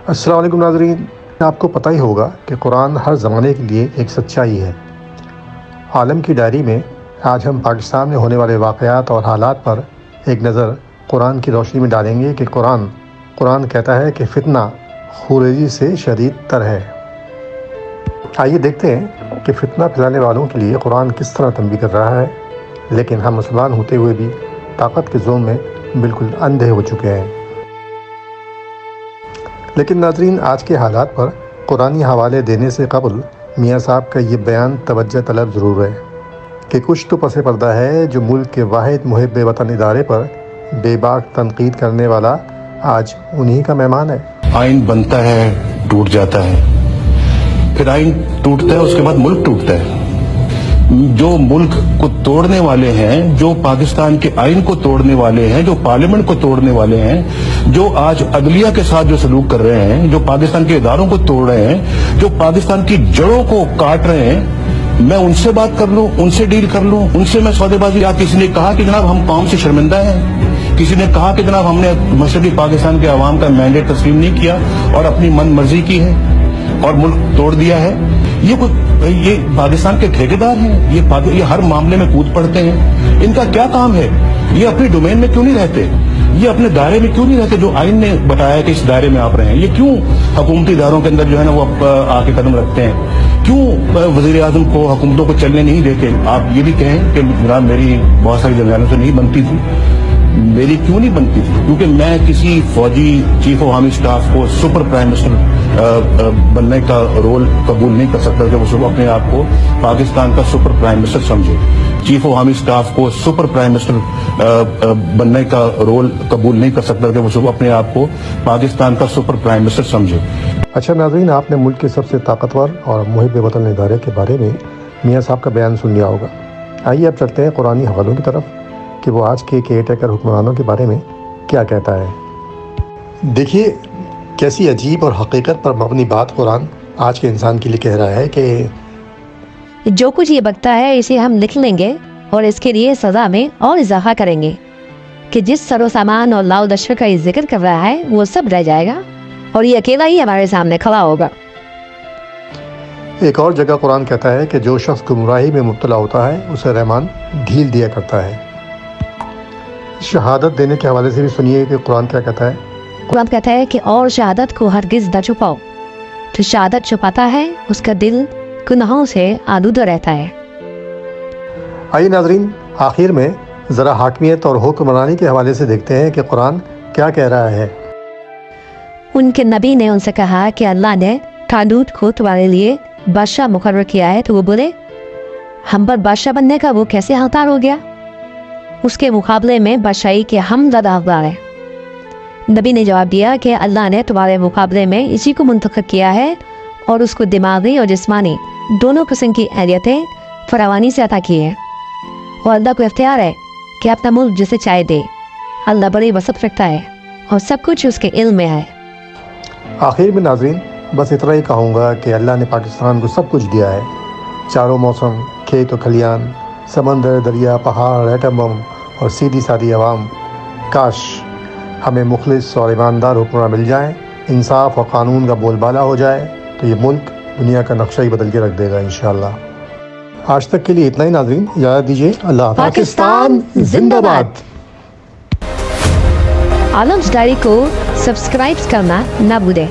السلام علیکم ناظرین، آپ کو پتہ ہی ہوگا کہ قرآن ہر زمانے کے لیے ایک سچائی ہے۔ عالم کی ڈائری میں آج ہم پاکستان میں ہونے والے واقعات اور حالات پر ایک نظر قرآن کی روشنی میں ڈالیں گے کہ قرآن کہتا ہے کہ فتنہ خوریزی سے شدید تر ہے۔ آئیے دیکھتے ہیں کہ فتنہ پھیلانے والوں کے لیے قرآن کس طرح تنبیہ کر رہا ہے، لیکن ہم مسلمان ہوتے ہوئے بھی طاقت کے زوم میں بالکل اندھے ہو چکے ہیں۔ لیکن ناظرین، آج کے حالات پر قرآنی حوالے دینے سے قبل میاں صاحب کا یہ بیان توجہ طلب ضرور ہے کہ کچھ تو پس پردہ ہے جو ملک کے واحد محب وطن ادارے پر بے باک تنقید کرنے والا آج انہی کا مہمان ہے۔ آئین بنتا ہے، ٹوٹ جاتا ہے، پھر آئین ٹوٹتا ہے، اس کے بعد ملک ٹوٹتا ہے۔ جو ملک کو توڑنے والے ہیں، جو پاکستان کے آئین کو توڑنے والے ہیں، جو پارلیمنٹ کو توڑنے والے ہیں، جو آج عدلیہ کے ساتھ جو سلوک کر رہے ہیں، جو پاکستان کے اداروں کو توڑ رہے ہیں، جو پاکستان کی جڑوں کو کاٹ رہے ہیں، میں ان سے بات کر لوں، ان سے ڈیل کر لوں، ان سے میں سودے بازی۔ کسی نے کہا کہ جناب ہم قوم سے شرمندہ ہیں، کسی نے کہا کہ جناب ہم نے مشرقی پاکستان کے عوام کا مینڈیٹ تسلیم نہیں کیا اور اپنی من مرضی کی ہے اور ملک توڑ دیا ہے۔ یہ پاکستان کے ٹھیکیدار ہیں، یہ ہر معاملے میں کود پڑتے ہیں۔ ان کا کیا کام ہے؟ یہ اپنی ڈومین میں کیوں نہیں رہتے؟ یہ اپنے دائرے میں کیوں نہیں رہتے جو آئین نے بتایا کہ اس دائرے میں آپ رہے ہیں؟ یہ کیوں حکومتی اداروں کے اندر جو ہے نا وہ آ کے قدم رکھتے ہیں؟ کیوں وزیر اعظم کو، حکومتوں کو چلنے نہیں دیتے؟ آپ یہ بھی کہیں کہ جناب میری بہت ساری جنرالوں سے نہیں بنتی تھی۔ میری کیوں نہیں بنتی تھی؟ کیونکہ میں کسی فوجی چیف آف آرمی اسٹاف کو سپر پرائم منسٹر بننے کا رول قبول نہیں کر سکتا کہ وہ صبح اپنے آپ کو پاکستان کا سپر پرائم منسٹر سمجھے۔ چیف آف آرمی اسٹاف کو سپر پرائم منسٹر بننے کا رول قبول نہیں کر سکتا کہ وہ صبح اپنے آپ کو پاکستان کا سپر پرائم منسٹر سمجھے۔ اچھا ناظرین، آپ نے ملک کے سب سے طاقتور اور محب وطن ادارے کے بارے میں میاں صاحب کا بیان سن لیا ہوگا۔ آئیے اب چلتے ہیں قرآنی حوالوں کی طرف کہ وہ آج کے کیئر ٹیکر حکمرانوں کے بارے میں کیا کہتا ہے۔ دیکھیے کیسی عجیب اور حقیقت پر مبنی بات قرآن آج کے انسان کے لیے کہہ رہا ہے کہ جو کچھ یہ بکتا ہے اسے ہم لکھ لیں گے اور اس کے لیے سزا میں اور اضافہ کریں گے کہ جس سر و سامان اور لاؤ دشر کا یہ ذکر کر رہا ہے وہ سب رہ جائے گا اور یہ اکیلا ہی ہمارے سامنے کھڑا ہوگا۔ ایک اور جگہ قرآن کہتا ہے کہ جو شخص گمراہی میں مبتلا ہوتا ہے اسے رحمان ڈھیل دیا کرتا ہے۔ شہادت دینے کے حوالے سے بھی سنیے کہ قرآن کیا کہتا ہے۔ قرآن کہتا ہے کہ اور شہادت کو ہرگز نہ چھپاؤ، جو شہادت چھپاتا ہے اس کا دل گناہوں سے آلودہ رہتا ہے۔ آئیے ناظرین، آخر میں ذرا حاکمیت اور حکمرانی کے حوالے سے دیکھتے ہیں کہ قرآن کیا کہہ رہا ہے۔ ان کے نبی نے ان سے کہا کہ اللہ نے طالوت کو تمہارے لیے بادشاہ مقرر کیا ہے، تو وہ بولے ہم پر بادشاہ بننے کا وہ کیسے حقدار ہو گیا؟ اس کے مقابلے میں بادشاہی کے ہم زیادہ حقدار ہیں۔ نبی نے جواب دیا کہ اللہ نے تمہارے مقابلے میں اسی کو منتخب کیا ہے اور اس کو دماغی اور جسمانی دونوں قسم کی اہلیتیں فراوانی سے عطا کی ہیں، اور اللہ کو اختیار ہے کہ اپنا ملک جسے چاہے دے۔ اللہ بڑی وسعت رکھتا ہے اور سب کچھ اس کے علم میں ہے۔ آخر میں ناظرین بس اتنا ہی کہوں گا کہ اللہ نے پاکستان کو سب کچھ دیا ہے، چاروں موسم، کھیت و کھلیان، سمندر، دریا، پہاڑ، ایٹم بم اور سیدھی سادھی عوام۔ کاش ہمیں مخلص اور ایماندار حکمراں مل جائیں، انصاف اور قانون کا بول بالا ہو جائے تو یہ ملک دنیا کا نقشہ ہی بدل کے رکھ دے گا انشاءاللہ۔ آج تک کے لیے اتنا ہی ناظرین، اجازت دیجیے، اللہ حافظ۔ پاکستان زندہ باد۔ عالمز ڈائری کو سبسکرائب کرنا نہ بھولیں۔